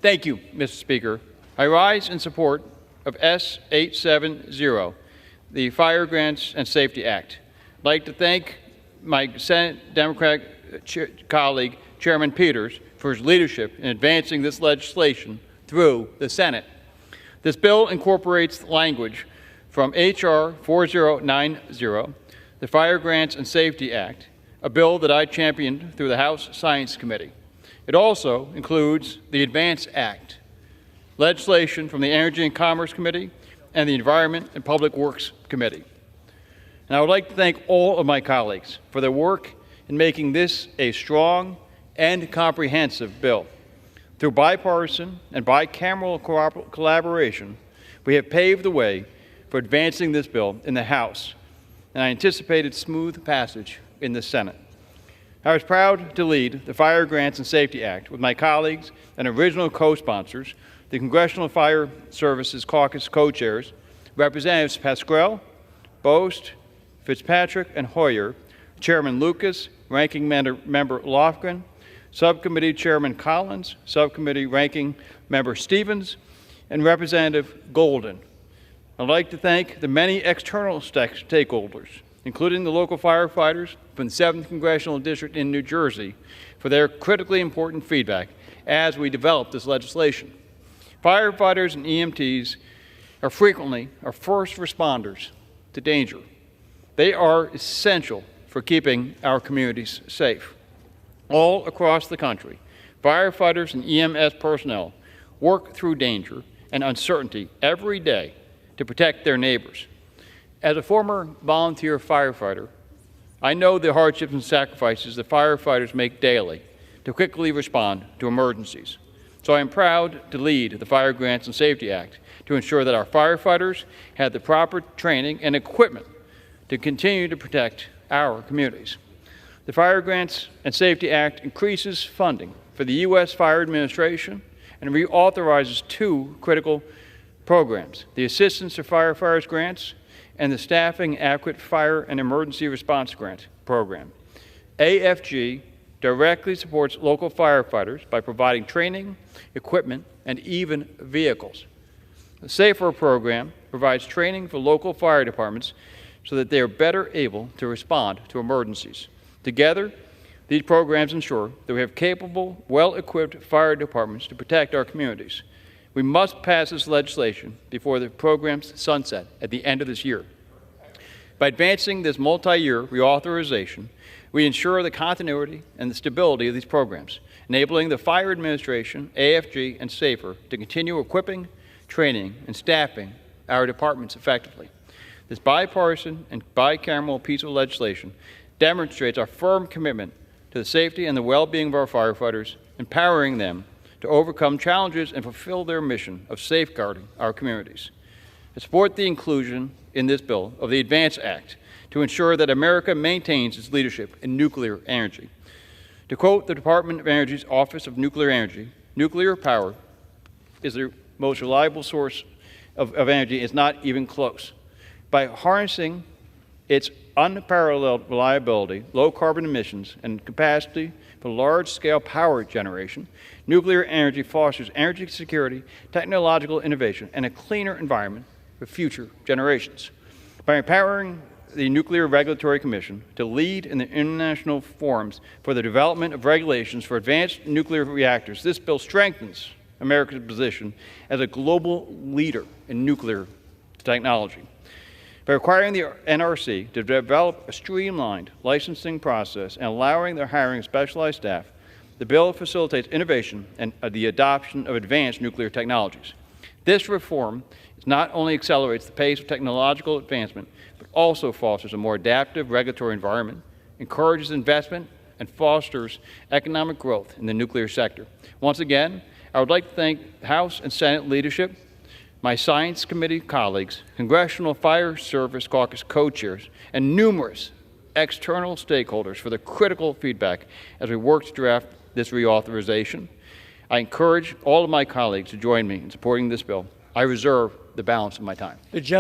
Thank you, Mr. Speaker. I rise in support of S-870, the Fire Grants and Safety Act. I'd like to thank my Senate Democratic colleague, Chairman Peters, for his leadership in advancing this legislation through the Senate. This bill incorporates language from H.R. 4090, the Fire Grants and Safety Act, a bill that I championed through the House Science Committee. It also includes the ADVANCE Act, legislation from the Energy and Commerce Committee and the Environment and Public Works Committee. And I would like to thank all of my colleagues for their work in making this a strong and comprehensive bill. Through bipartisan and bicameral collaboration, we have paved the way for advancing this bill in the House, and I anticipated smooth passage in the Senate. I was proud to lead the Fire Grants and Safety Act with my colleagues and original co-sponsors, the Congressional Fire Services Caucus co-chairs, Representatives Pascrell, Bost, Fitzpatrick, and Hoyer, Chairman Lucas, Ranking Member Lofgren, Subcommittee Chairman Collins, Subcommittee Ranking Member Stevens, and Representative Golden. I'd like to thank the many external stakeholders, including the local firefighters from the 7th Congressional District in New Jersey, for their critically important feedback as we develop this legislation. Firefighters and EMTs are frequently our first responders to danger. They are essential for keeping our communities safe. All across the country, firefighters and EMS personnel work through danger and uncertainty every day to protect their neighbors. As a former volunteer firefighter, I know the hardships and sacrifices that firefighters make daily to quickly respond to emergencies. So I am proud to lead the Fire Grants and Safety Act to ensure that our firefighters have the proper training and equipment to continue to protect our communities. The Fire Grants and Safety Act increases funding for the U.S. Fire Administration and reauthorizes 2 critical programs, the Assistance to Firefighters Grants and the Staffing Adequate Fire and Emergency Response Grant Program. AFG directly supports local firefighters by providing training, equipment, and even vehicles. The SAFER program provides training for local fire departments so that they are better able to respond to emergencies. Together, these programs ensure that we have capable, well-equipped fire departments to protect our communities. We must pass this legislation before the programs sunset at the end of this year. By advancing this multi-year reauthorization, we ensure the continuity and the stability of these programs, enabling the Fire Administration, AFG, and SAFER to continue equipping, training, and staffing our departments effectively. This bipartisan and bicameral piece of legislation demonstrates our firm commitment to the safety and the well-being of our firefighters, empowering them to overcome challenges and fulfill their mission of safeguarding our communities. I support the inclusion in this bill of the ADVANCE Act to ensure that America maintains its leadership in nuclear energy. To quote the Department of Energy's Office of Nuclear Energy, nuclear power is the most reliable source of energy. It's not even close. By harnessing its unparalleled reliability, low carbon emissions, and capacity for large-scale power generation, nuclear energy fosters energy security, technological innovation, and a cleaner environment for future generations. By empowering the Nuclear Regulatory Commission to lead in the international forums for the development of regulations for advanced nuclear reactors, this bill strengthens America's position as a global leader in nuclear technology. By requiring the NRC to develop a streamlined licensing process and allowing the hiring of specialized staff, the bill facilitates innovation and the adoption of advanced nuclear technologies. This reform not only accelerates the pace of technological advancement, but also fosters a more adaptive regulatory environment, encourages investment, and fosters economic growth in the nuclear sector. Once again, I would like to thank House and Senate leadership, my Science Committee colleagues, Congressional Fire Service Caucus co-chairs, and numerous external stakeholders for the critical feedback as we work to draft this reauthorization. I encourage all of my colleagues to join me in supporting this bill. I reserve the balance of my time. The gentleman